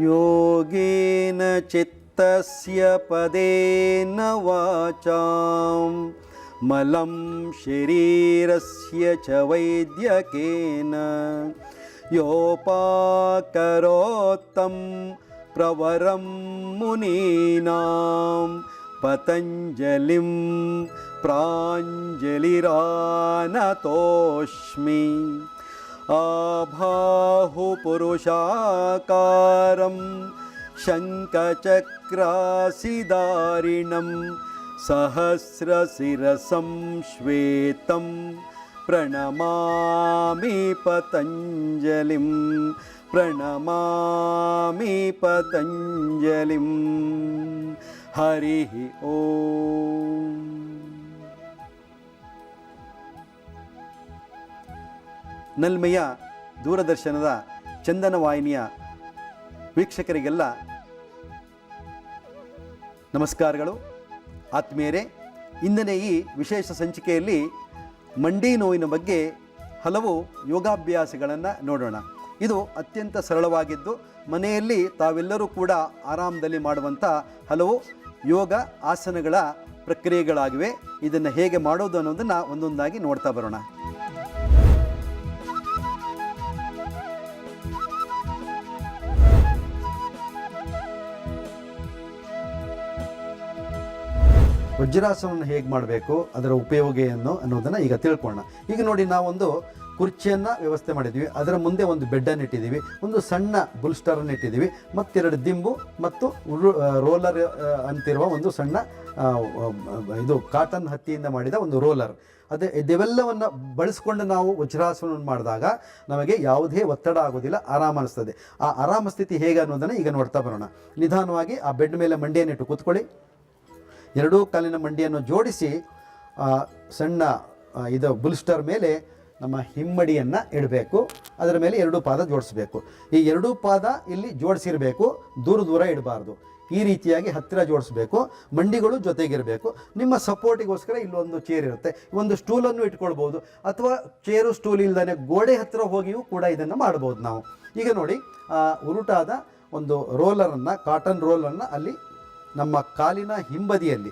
ಯೋಗೇನ ಚಿತ್ತಸ್ಯ ಪದೇನ ವಾಚಾಂ ಮಲಂ ಶರೀರಸ್ಯ ಚ ವೈದ್ಯಕೇನ ಯೋಪಾಕರೋತ್ತಂ ಪ್ರವರಂ ಮುನೀನಾಂ ಪತಂಜಲಿಂ ಪ್ರಾಂಜಲಿರಾನತೋಸ್ಮಿ ಆಬಾಹುಪುರುಷಾಕಾರಂ ಶಂಖಚಕ್ರಾಸಿಧಾರಿಣಂ ಸಹಸ್ರಶಿರಸಂ ಶ್ವೇತಂ ಪ್ರಣಮಾಮಿ ಪತಂಜಲಿಂ ಪ್ರಣಮಾಮಿ ಪತಂಜಲಿಂ. ಹರಿ ಓಂ. ನಲ್ಮೆಯ ದೂರದರ್ಶನದ ಚಂದನ ವಾಹಿನಿಯ ವೀಕ್ಷಕರಿಗೆಲ್ಲ ನಮಸ್ಕಾರಗಳು. ಆತ್ಮೀಯರೇ, ಇಂದಿನ ಈ ವಿಶೇಷ ಸಂಚಿಕೆಯಲ್ಲಿ ಮಂಡಿ ನೋವಿನ ಬಗ್ಗೆ ಹಲವು ಯೋಗಾಭ್ಯಾಸಗಳನ್ನು ನೋಡೋಣ. ಇದು ಅತ್ಯಂತ ಸರಳವಾಗಿದ್ದು ಮನೆಯಲ್ಲಿ ತಾವೆಲ್ಲರೂ ಕೂಡ ಆರಾಮದಲ್ಲಿ ಮಾಡುವಂಥ ಹಲವು ಯೋಗ ಆಸನಗಳ ಪ್ರಕ್ರಿಯೆಗಳಾಗಿವೆ. ಇದನ್ನು ಹೇಗೆ ಮಾಡೋದು ಅನ್ನೋದನ್ನು ಒಂದೊಂದಾಗಿ ನೋಡ್ತಾ ಬರೋಣ. ವಜ್ರಾಸನವನ್ನು ಹೇಗೆ ಮಾಡಬೇಕು, ಅದರ ಉಪಯೋಗ ಏನು ಅನ್ನೋದನ್ನು ಈಗ ತಿಳ್ಕೊಳ್ಳೋಣ. ಈಗ ನೋಡಿ, ನಾವೊಂದು ಕುರ್ಚಿಯನ್ನು ವ್ಯವಸ್ಥೆ ಮಾಡಿದ್ದೀವಿ. ಅದರ ಮುಂದೆ ಒಂದು ಬೆಡ್ಡನ್ನು ಇಟ್ಟಿದ್ದೀವಿ, ಒಂದು ಸಣ್ಣ ಬುಲ್ಸ್ಟರನ್ನು ಇಟ್ಟಿದ್ದೀವಿ, ಮತ್ತೆರಡು ದಿಂಬು ಮತ್ತು ರೋಲರ್ ಅಂತಿರುವ ಒಂದು ಸಣ್ಣ ಇದು ಕಾಟನ್ ಹತ್ತಿಯಿಂದ ಮಾಡಿದ ಒಂದು ರೋಲರ್. ಇದೆಲ್ಲವನ್ನು ಬಳಸ್ಕೊಂಡು ನಾವು ವಜ್ರಾಸನವನ್ನು ಮಾಡಿದಾಗ ನಮಗೆ ಯಾವುದೇ ಒತ್ತಡ ಆಗೋದಿಲ್ಲ, ಆರಾಮ ಅನಿಸ್ತದೆ. ಆ ಆರಾಮ ಸ್ಥಿತಿ ಹೇಗೆ ಅನ್ನೋದನ್ನು ಈಗ ನೋಡ್ತಾ ಬರೋಣ. ನಿಧಾನವಾಗಿ ಆ ಬೆಡ್ ಮೇಲೆ ಮಂಡಿಯನ್ನಿಟ್ಟು ಕೂತ್ಕೊಳ್ಳಿ. ಎರಡೂ ಕಾಲಿನ ಮಂಡಿಯನ್ನು ಜೋಡಿಸಿ ಸಣ್ಣ ಇದು ಬುಲ್ಸ್ಟರ್ ಮೇಲೆ ನಮ್ಮ ಹಿಮ್ಮಡಿಯನ್ನು ಇಡಬೇಕು. ಅದರ ಮೇಲೆ ಎರಡೂ ಪಾದ ಜೋಡಿಸಬೇಕು. ಈ ಎರಡೂ ಪಾದ ಇಲ್ಲಿ ಜೋಡಿಸಿರಬೇಕು, ದೂರ ದೂರ ಇಡಬಾರ್ದು. ಈ ರೀತಿಯಾಗಿ ಹತ್ತಿರ ಜೋಡಿಸ್ಬೇಕು. ಮಂಡಿಗಳು ಜೊತೆಗಿರಬೇಕು. ನಿಮ್ಮ ಸಪೋರ್ಟಿಗೋಸ್ಕರ ಇಲ್ಲೊಂದು ಚೇರ್ ಇರುತ್ತೆ, ಒಂದು ಸ್ಟೂಲನ್ನು ಇಟ್ಕೊಳ್ಬೋದು, ಅಥವಾ ಚೇರು ಸ್ಟೂಲ್ ಇಲ್ದೇ ಗೋಡೆ ಹತ್ತಿರ ಹೋಗಿಯೂ ಕೂಡ ಇದನ್ನು ಮಾಡ್ಬೋದು ನಾವು. ಈಗ ನೋಡಿ, ಉರುಟಾದ ಒಂದು ರೋಲರನ್ನು, ಕಾಟನ್ ರೋಲನ್ನು ಅಲ್ಲಿ ನಮ್ಮ ಕಾಲಿನ ಹಿಂಬದಿಯಲ್ಲಿ,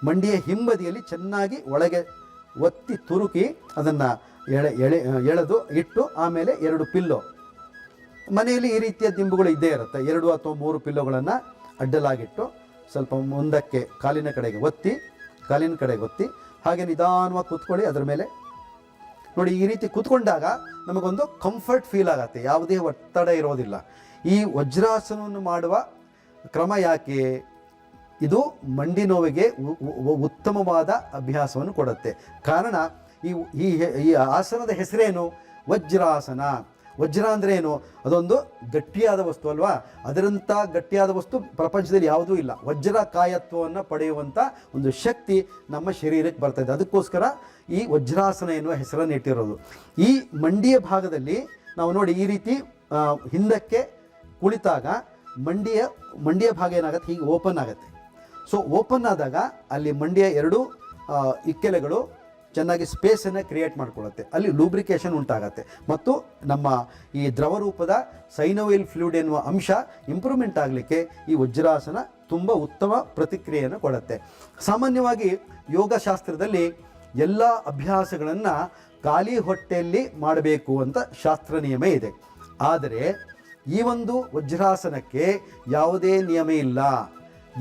ಮಂಡಿಯ ಹಿಂಬದಿಯಲ್ಲಿ ಚೆನ್ನಾಗಿ ಒಳಗೆ ಒತ್ತಿ ತುರುಕಿ ಅದನ್ನು ಎಳೆದು ಇಟ್ಟು, ಆಮೇಲೆ ಎರಡು ಪಿಲ್ಲೋ, ಮನೆಯಲ್ಲಿ ಈ ರೀತಿಯ ದಿಂಬುಗಳು ಇದ್ದೇ ಇರುತ್ತೆ, 2 ಅಥವಾ 3 ಪಿಲ್ಲೋಗಳನ್ನು ಅಡ್ಡಲಾಗಿಟ್ಟು ಸ್ವಲ್ಪ ಮುಂದಕ್ಕೆ ಕಾಲಿನ ಕಡೆಗೆ ಒತ್ತಿ ಹಾಗೆ ನಿಧಾನವಾಗಿ ಕೂತ್ಕೊಳ್ಳಿ. ಅದರ ಮೇಲೆ ನೋಡಿ, ಈ ರೀತಿ ಕೂತ್ಕೊಂಡಾಗ ನಮಗೊಂದು ಕಂಫರ್ಟ್ ಫೀಲ್ ಆಗುತ್ತೆ, ಯಾವುದೇ ಒತ್ತಡ ಇರೋದಿಲ್ಲ. ಈ ವಜ್ರಾಸನವನ್ನು ಮಾಡುವ ಕ್ರಮ ಯಾಕೆ? ಇದು ಮಂಡಿ ನೋವಿಗೆ ಉತ್ತಮವಾದ ಅಭ್ಯಾಸವನ್ನು ಕೊಡುತ್ತೆ. ಕಾರಣ ಈ ಆಸನದ ಹೆಸರೇನು? ವಜ್ರಾಸನ. ವಜ್ರ ಅಂದರೆ ಏನು? ಅದೊಂದು ಗಟ್ಟಿಯಾದ ವಸ್ತು ಅಲ್ವಾ? ಅದರಂಥ ಗಟ್ಟಿಯಾದ ವಸ್ತು ಪ್ರಪಂಚದಲ್ಲಿ ಯಾವುದೂ ಇಲ್ಲ. ವಜ್ರ ಕಾಯತ್ವವನ್ನು ಪಡೆಯುವಂಥ ಒಂದು ಶಕ್ತಿ ನಮ್ಮ ಶರೀರಕ್ಕೆ ಬರ್ತಾಯಿದೆ. ಅದಕ್ಕೋಸ್ಕರ ಈ ವಜ್ರಾಸನ ಎನ್ನುವ ಹೆಸರನ್ನು ಇಟ್ಟಿರೋದು. ಈ ಮಂಡಿಯ ಭಾಗದಲ್ಲಿ ನಾವು ನೋಡಿ, ಈ ರೀತಿ ಹಿಂದಕ್ಕೆ ಕುಳಿತಾಗ ಮಂಡಿಯ ಭಾಗ ಏನಾಗುತ್ತೆ, ಹೀಗೆ ಓಪನ್ ಆಗುತ್ತೆ. ಸೊ ಓಪನ್ ಆದಾಗ ಅಲ್ಲಿ ಮಂಡಿಯ ಎರಡು ಇಕ್ಕೆಲೆಗಳು ಚೆನ್ನಾಗಿ ಸ್ಪೇಸನ್ನು ಕ್ರಿಯೇಟ್ ಮಾಡಿಕೊಳ್ಳುತ್ತೆ, ಅಲ್ಲಿ ಲೂಬ್ರಿಕೇಷನ್ ಉಂಟಾಗತ್ತೆ, ಮತ್ತು ನಮ್ಮ ಈ ದ್ರವರೂಪದ ಸೈನೋವಿಯಲ್ ಫ್ಲೂಯಿಡ್ ಎನ್ನುವ ಅಂಶ ಇಂಪ್ರೂವ್ಮೆಂಟ್ ಆಗಲಿಕ್ಕೆ ಈ ವಜ್ರಾಸನ ತುಂಬ ಉತ್ತಮ ಪ್ರತಿಕ್ರಿಯೆಯನ್ನು ಕೊಡುತ್ತೆ. ಸಾಮಾನ್ಯವಾಗಿ ಯೋಗಶಾಸ್ತ್ರದಲ್ಲಿ ಎಲ್ಲ ಅಭ್ಯಾಸಗಳನ್ನು ಖಾಲಿ ಹೊಟ್ಟೆಯಲ್ಲಿ ಮಾಡಬೇಕು ಅಂತ ಶಾಸ್ತ್ರ ನಿಯಮ ಇದೆ. ಆದರೆ ಈ ಒಂದು ವಜ್ರಾಸನಕ್ಕೆ ಯಾವುದೇ ನಿಯಮ ಇಲ್ಲ,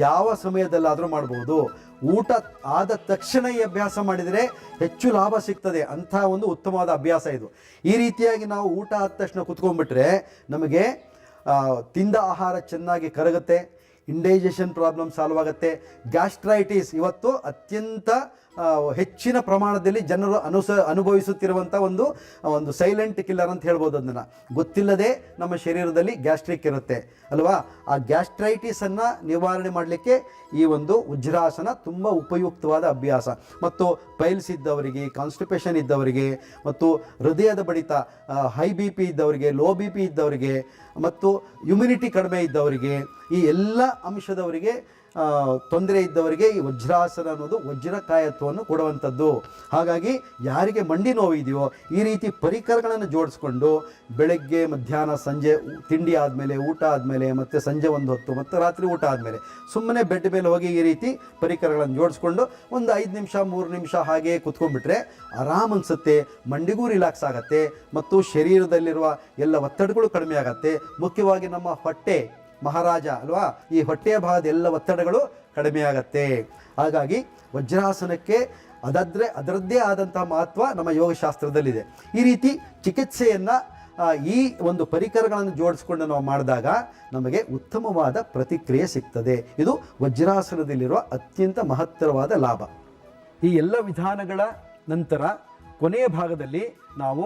ಯಾವ ಸಮಯದಲ್ಲಾದರೂ ಮಾಡ್ಬೋದು. ಊಟ ಆದ ತಕ್ಷಣ ಈ ಅಭ್ಯಾಸ ಮಾಡಿದರೆ ಹೆಚ್ಚು ಲಾಭ ಸಿಗ್ತದೆ. ಅಂಥ ಒಂದು ಉತ್ತಮವಾದ ಅಭ್ಯಾಸ ಇದು. ಈ ರೀತಿಯಾಗಿ ನಾವು ಊಟ ಆದ ತಕ್ಷಣ ಕುತ್ಕೊಂಡ್ಬಿಟ್ರೆ ನಮಗೆ ತಿಂದ ಆಹಾರ ಚೆನ್ನಾಗಿ ಕರಗುತ್ತೆ, ಇಂಡೈಜೆಷನ್ ಪ್ರಾಬ್ಲಮ್ ಸಾಲ್ವ್ ಆಗುತ್ತೆ. ಗ್ಯಾಸ್ಟ್ರೈಟಿಸ್ ಇವತ್ತು ಅತ್ಯಂತ ಹೆಚ್ಚಿನ ಪ್ರಮಾಣದಲ್ಲಿ ಜನರು ಅನುಭವಿಸುತ್ತಿರುವಂಥ ಒಂದು ಸೈಲೆಂಟ್ ಕಿಲ್ಲರ್ ಅಂತ ಹೇಳ್ಬೋದು. ಅದನ್ನು ಗೊತ್ತಿಲ್ಲದೆ ನಮ್ಮ ಶರೀರದಲ್ಲಿ ಗ್ಯಾಸ್ಟ್ರಿಕ್ ಇರುತ್ತೆ ಅಲ್ವಾ? ಆ ಗ್ಯಾಸ್ಟ್ರೈಟಿಸನ್ನು ನಿವಾರಣೆ ಮಾಡಲಿಕ್ಕೆ ಈ ಒಂದು ವಜ್ರಾಸನ ತುಂಬ ಉಪಯುಕ್ತವಾದ ಅಭ್ಯಾಸ. ಮತ್ತು ಪೈಲ್ಸ್ ಇದ್ದವರಿಗೆ, ಕಾನ್ಸ್ಟಿಪೇಷನ್ ಇದ್ದವರಿಗೆ, ಮತ್ತು ಹೃದಯದ ಬಡಿತ, ಹೈ ಬಿ ಪಿ ಇದ್ದವರಿಗೆ, ಲೋ ಬಿ ಪಿ ಇದ್ದವರಿಗೆ, ಮತ್ತು ಇಮ್ಯುನಿಟಿ ಕಡಿಮೆ ಇದ್ದವರಿಗೆ, ಈ ಎಲ್ಲ ಅಂಶದವರಿಗೆ ತೊಂದರೆ ಇದ್ದವರಿಗೆ ಈ ವಜ್ರಾಸನ ಅನ್ನೋದು ವಜ್ರಕಾಯತ್ವ ಮಹತ್ವವನ್ನು ಕೊಡುವಂಥದ್ದು. ಹಾಗಾಗಿ ಯಾರಿಗೆ ಮಂಡಿ ನೋವು ಇದೆಯೋ ಈ ರೀತಿ ಪರಿಕರಗಳನ್ನು ಜೋಡಿಸ್ಕೊಂಡು ಬೆಳಗ್ಗೆ ಮಧ್ಯಾಹ್ನ ಸಂಜೆ ತಿಂಡಿ ಆದಮೇಲೆ, ಊಟ ಆದಮೇಲೆ, ಮತ್ತು ಸಂಜೆ ಒಂದು ಹೊತ್ತು, ಮತ್ತು ರಾತ್ರಿ ಊಟ ಆದಮೇಲೆ ಸುಮ್ಮನೆ ಬೆಡ್ ಮೇಲೆ ಹೋಗಿ ಈ ರೀತಿ ಪರಿಕರಗಳನ್ನು ಜೋಡಿಸ್ಕೊಂಡು ಒಂದು 5 ನಿಮಿಷ 3 ನಿಮಿಷ ಹಾಗೆ ಕುತ್ಕೊಂಡ್ಬಿಟ್ರೆ ಆರಾಮ್ ಅನಿಸುತ್ತೆ. ಮಂಡಿಗೂ ರಿಲ್ಯಾಕ್ಸ್ ಆಗುತ್ತೆ ಮತ್ತು ಶರೀರದಲ್ಲಿರುವ ಎಲ್ಲ ಒತ್ತಡಗಳು ಕಡಿಮೆ ಆಗುತ್ತೆ. ಮುಖ್ಯವಾಗಿ ನಮ್ಮ ಹೊಟ್ಟೆ ಮಹಾರಾಜ ಅಲ್ವಾ, ಈ ಹೊಟ್ಟೆಯ ಭಾಗದ ಎಲ್ಲ ಒತ್ತಡಗಳು ಕಡಿಮೆ ಆಗತ್ತೆ. ಹಾಗಾಗಿ ವಜ್ರಾಸನಕ್ಕೆ ಅದರದ್ದೇ ಆದಂತಹ ಮಹತ್ವ ನಮ್ಮ ಯೋಗಶಾಸ್ತ್ರದಲ್ಲಿದೆ. ಈ ರೀತಿ ಚಿಕಿತ್ಸೆಯನ್ನು ಈ ಒಂದು ಪರಿಕರಗಳನ್ನು ಜೋಡಿಸ್ಕೊಂಡು ನಾವು ಮಾಡಿದಾಗ ನಮಗೆ ಉತ್ತಮವಾದ ಪ್ರತಿಕ್ರಿಯೆ ಸಿಗ್ತದೆ. ಇದು ವಜ್ರಾಸನದಲ್ಲಿರುವ ಅತ್ಯಂತ ಮಹತ್ತರವಾದ ಲಾಭ. ಈ ಎಲ್ಲ ವಿಧಾನಗಳ ನಂತರ ಕೊನೆಯ ಭಾಗದಲ್ಲಿ ನಾವು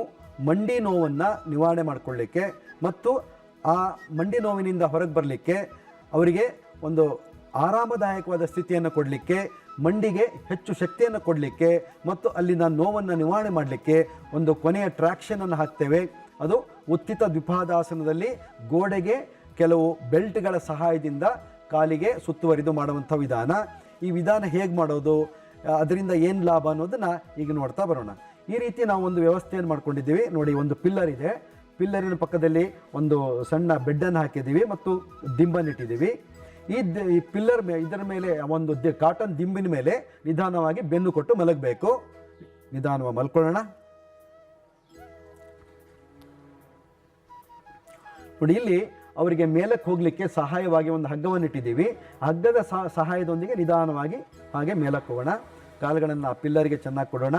ಮಂಡಿ ನೋವನ್ನು ನಿವಾರಣೆ ಮಾಡಿಕೊಳ್ಳಿಕ್ಕೆ ಮತ್ತು ಆ ಮಂಡಿ ನೋವಿನಿಂದ ಹೊರಗೆ ಬರಲಿಕ್ಕೆ, ಅವರಿಗೆ ಒಂದು ಆರಾಮದಾಯಕವಾದ ಸ್ಥಿತಿಯನ್ನು ಕೊಡಲಿಕ್ಕೆ, ಮಂಡಿಗೆ ಹೆಚ್ಚು ಶಕ್ತಿಯನ್ನು ಕೊಡಲಿಕ್ಕೆ ಮತ್ತು ಅಲ್ಲಿನ ನೋವನ್ನು ನಿವಾರಣೆ ಮಾಡಲಿಕ್ಕೆ ಒಂದು ಕೊನೆಯ ಟ್ರ್ಯಾಕ್ಷನನ್ನು ಹಾಕ್ತೇವೆ. ಅದು ಉತ್ಥಿತ ದ್ವಿಪಾದಾಸನದಲ್ಲಿ ಗೋಡೆಗೆ ಕೆಲವು ಬೆಲ್ಟ್ಗಳ ಸಹಾಯದಿಂದ ಕಾಲಿಗೆ ಸುತ್ತುವರಿದು ಮಾಡುವಂಥ ವಿಧಾನ. ಈ ವಿಧಾನ ಹೇಗೆ ಮಾಡೋದು, ಅದರಿಂದ ಏನು ಲಾಭ ಅನ್ನೋದನ್ನು ಈಗ ನೋಡ್ತಾ ಬರೋಣ. ಈ ರೀತಿ ನಾವು ಒಂದು ವ್ಯವಸ್ಥೆಯನ್ನು ಮಾಡ್ಕೊಂಡಿದ್ದೀವಿ ನೋಡಿ. ಒಂದು ಪಿಲ್ಲರ್ ಇದೆ, ಪಿಲ್ಲರಿನ ಪಕ್ಕದಲ್ಲಿ ಒಂದು ಸಣ್ಣ ಬೆಡ್ಡನ್ನು ಹಾಕಿದ್ದೀವಿ ಮತ್ತು ದಿಂಬನ್ನಿಟ್ಟಿದ್ದೀವಿ. ಈ ಪಿಲ್ಲರ್ ಇದರ ಮೇಲೆ ಒಂದು ಕಾಟನ್ ದಿಂಬಿನ ಮೇಲೆ ನಿಧಾನವಾಗಿ ಬೆನ್ನು ಕೊಟ್ಟು ಮಲಗಬೇಕು. ನಿಧಾನವಾಗಿ ಮಲ್ಕೊಳ್ಳೋಣ. ನೋಡಿ, ಇಲ್ಲಿ ಅವರಿಗೆ ಮೇಲಕ್ಕೆ ಹೋಗಲಿಕ್ಕೆ ಸಹಾಯವಾಗಿ ಒಂದು ಹಗ್ಗವನ್ನು ಇಟ್ಟಿದ್ದೀವಿ. ಹಗ್ಗದ ಸಹಾಯದೊಂದಿಗೆ ನಿಧಾನವಾಗಿ ಹಾಗೆ ಮೇಲಕ್ಕೆ ಹೋಗೋಣ. ಕಾಲುಗಳನ್ನು ಪಿಲ್ಲರಿಗೆ ಚೆನ್ನಾಗಿ ಕೊಡೋಣ.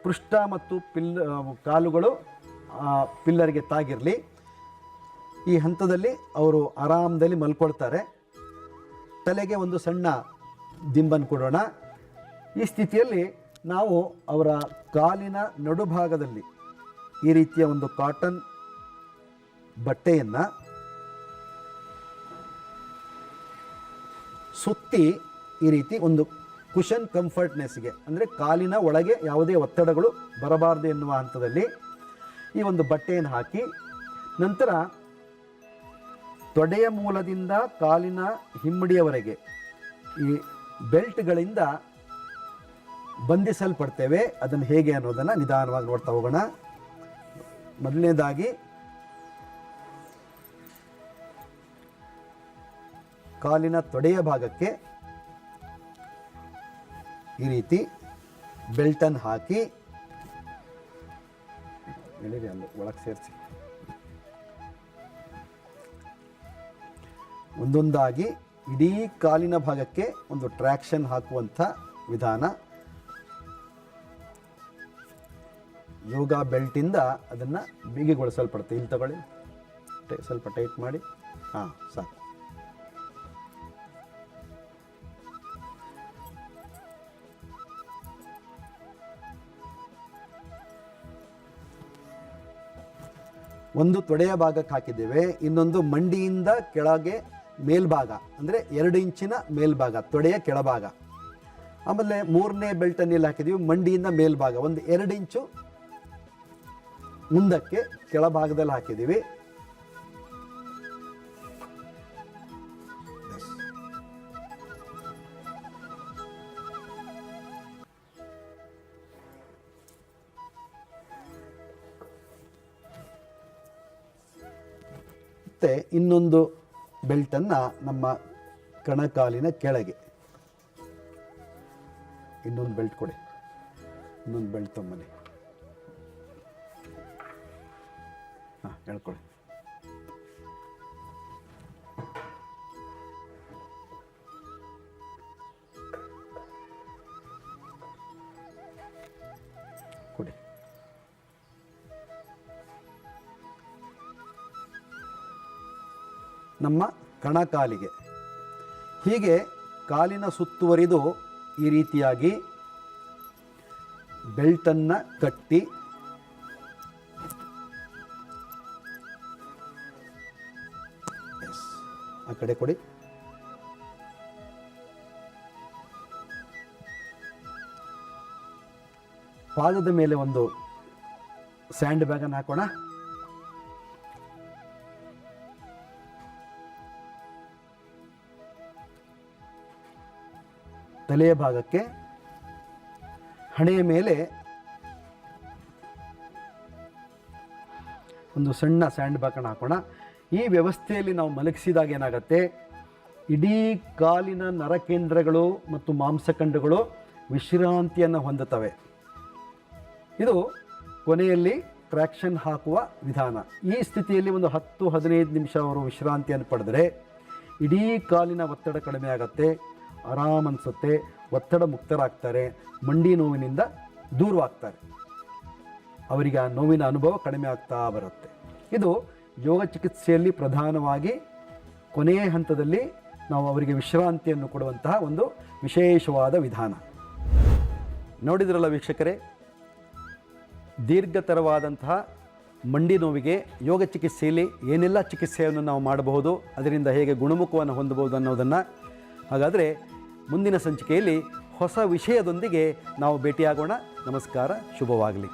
ಪೃಷ್ಠ ಮತ್ತು ಕಾಲುಗಳು ಪಿಲ್ಲರ್ಗೆ ತಾಗಿರಲಿ. ಈ ಹಂತದಲ್ಲಿ ಅವರು ಆರಾಮದಲ್ಲಿ ಮಲ್ಕೊಳ್ತಾರೆ. ತಲೆಗೆ ಒಂದು ಸಣ್ಣ ದಿಂಬನ್ನು ಕೊಡೋಣ. ಈ ಸ್ಥಿತಿಯಲ್ಲಿ ನಾವು ಅವರ ಕಾಲಿನ ನಡುಭಾಗದಲ್ಲಿ ಈ ರೀತಿಯ ಒಂದು ಕಾಟನ್ ಬಟ್ಟೆಯನ್ನು ಸುತ್ತಿ ಈ ರೀತಿ ಒಂದು ಕುಷನ್ ಕಂಫರ್ಟ್ನೆಸ್ಗೆ, ಅಂದರೆ ಕಾಲಿನ ಒಳಗೆ ಯಾವುದೇ ಒತ್ತಡಗಳು ಬರಬಾರದು ಎನ್ನುವ ಹಂತದಲ್ಲಿ ಈ ಒಂದು ಬಟ್ಟೆಯನ್ನು ಹಾಕಿ, ನಂತರ ತೊಡೆಯ ಮೂಲದಿಂದ ಕಾಲಿನ ಹಿಮ್ಮಡಿಯವರೆಗೆ ಈ ಬೆಲ್ಟ್ಗಳಿಂದ ಬಂಧಿಸಲ್ಪಡ್ತೇವೆ. ಅದನ್ನು ಹೇಗೆ ಅನ್ನೋದನ್ನು ನಿಧಾನವಾಗಿ ನೋಡ್ತಾ ಹೋಗೋಣ. ಮೊದಲನೇದಾಗಿ ಕಾಲಿನ ತೊಡೆಯ ಭಾಗಕ್ಕೆ ಈ ರೀತಿ ಬೆಲ್ಟನ್ನು ಹಾಕಿ ಎಳಿರಿ, ಅಲ್ಲಿ ಒಳಗೆ ಸೇರಿಸಿ ಒಂದೊಂದಾಗಿ ಇಡೀ ಕಾಲಿನ ಭಾಗಕ್ಕೆ ಒಂದು ಟ್ರ್ಯಾಕ್ಷನ್ ಹಾಕುವಂಥ ವಿಧಾನ. ಯೋಗ ಬೆಲ್ಟಿಂದ ಅದನ್ನು ಬಿಗಿಗೊಳಿಸಲ್ಪಡುತ್ತೆ. ಇಲ್ಲಿ ತಗೊಳ್ಳಿ, ಸ್ವಲ್ಪ ಟೈಟ್ ಮಾಡಿ. ಹಾಂ, ಸಾಕು. ಒಂದು ತೊಡೆಯ ಭಾಗಕ್ಕೆ ಹಾಕಿದ್ದೇವೆ, ಇನ್ನೊಂದು ಮಂಡಿಯಿಂದ ಕೆಳಗೆ ಮೇಲ್ಭಾಗ, ಅಂದರೆ 2 ಇಂಚಿನ ಮೇಲ್ಭಾಗ, ತೊಡೆಯ ಕೆಳಭಾಗ. ಆಮೇಲೆ 3ನೇ ಬೆಲ್ಟನ್ನು ಇಲ್ಲಿ ಹಾಕಿದ್ದೀವಿ, ಮಂಡಿಯಿಂದ ಮೇಲ್ಭಾಗ ಒಂದು 2 ಇಂಚು ಮುಂದಕ್ಕೆ ಕೆಳಭಾಗದಲ್ಲಿ ಹಾಕಿದ್ದೀವಿ. ಮತ್ತು ಇನ್ನೊಂದು ಬೆಲ್ಟನ್ನು ನಮ್ಮ ಕಣಕಾಲಿನ ಕೆಳಗೆ, ಇನ್ನೊಂದು ಬೆಲ್ಟ್ ಕೊಡಿ, ಇನ್ನೊಂದು ಬೆಲ್ಟ್ ತಮ್ಮನೆ. ಹಾಂ, ಹೇಳ್ಕೊಳ್ಳಿ. ಕೊಡಿ. ನಮ್ಮ ಕಣಕಾಲಿಗೆ ಹೀಗೆ ಕಾಲಿನ ಸುತ್ತುವರಿದು ಈ ರೀತಿಯಾಗಿ ಬೆಲ್ಟನ್ನು ಕಟ್ಟಿ ಆ ಕಡೆ ಕೊಡಿ. ಪಾದದ ಮೇಲೆ ಒಂದು ಸ್ಯಾಂಡ್ ಬ್ಯಾಗನ್ನು ಹಾಕೋಣ. ತಲೆಯ ಭಾಗಕ್ಕೆ ಹಣೆಯ ಮೇಲೆ ಒಂದು ಸಣ್ಣ ಸ್ಯಾಂಡ್ ಬಾಕನ್ನು ಹಾಕೋಣ. ಈ ವ್ಯವಸ್ಥೆಯಲ್ಲಿ ನಾವು ಮಲಗಿಸಿದಾಗ ಏನಾಗುತ್ತೆ, ಇಡೀ ಕಾಲಿನ ನರಕೇಂದ್ರಗಳು ಮತ್ತು ಮಾಂಸಖಂಡಗಳು ವಿಶ್ರಾಂತಿಯನ್ನು ಹೊಂದುತ್ತವೆ. ಇದು ಕೊನೆಯಲ್ಲಿ ಟ್ರ್ಯಾಕ್ಷನ್ ಹಾಕುವ ವಿಧಾನ. ಈ ಸ್ಥಿತಿಯಲ್ಲಿ ಒಂದು 10-15 ನಿಮಿಷ ಅವರು ವಿಶ್ರಾಂತಿಯನ್ನು ಪಡೆದರೆ ಇಡೀ ಕಾಲಿನ ಒತ್ತಡ ಕಡಿಮೆ ಆಗುತ್ತೆ, ಆರಾಮ್ ಅನಿಸುತ್ತೆ, ಒತ್ತಡ ಮುಕ್ತರಾಗ್ತಾರೆ, ಮಂಡಿ ನೋವಿನಿಂದ ದೂರವಾಗ್ತಾರೆ, ಅವರಿಗೆ ಆ ನೋವಿನ ಅನುಭವ ಕಡಿಮೆ ಆಗ್ತಾ ಬರುತ್ತೆ. ಇದು ಯೋಗ ಚಿಕಿತ್ಸೆಯಲ್ಲಿ ಪ್ರಧಾನವಾಗಿ ಕೊನೆಯ ಹಂತದಲ್ಲಿ ನಾವು ಅವರಿಗೆ ವಿಶ್ರಾಂತಿಯನ್ನು ಕೊಡುವಂತಹ ಒಂದು ವಿಶೇಷವಾದ ವಿಧಾನ. ನೋಡಿದ್ರಲ್ಲ ವೀಕ್ಷಕರೇ, ದೀರ್ಘತರವಾದಂತಹ ಮಂಡಿ ನೋವಿಗೆ ಯೋಗ ಚಿಕಿತ್ಸೆಯಲ್ಲಿ ಏನೆಲ್ಲ ಚಿಕಿತ್ಸೆಯನ್ನು ನಾವು ಮಾಡಬಹುದು, ಅದರಿಂದ ಹೇಗೆ ಗುಣಮುಖವನ್ನು ಹೊಂದಬಹುದು ಅನ್ನೋದನ್ನು. ಹಾಗಾದರೆ ಮುಂದಿನ ಸಂಚಿಕೆಯಲ್ಲಿ ಹೊಸ ವಿಷಯದೊಂದಿಗೆ ನಾವು ಭೇಟಿಯಾಗೋಣ. ನಮಸ್ಕಾರ, ಶುಭವಾಗಲಿ.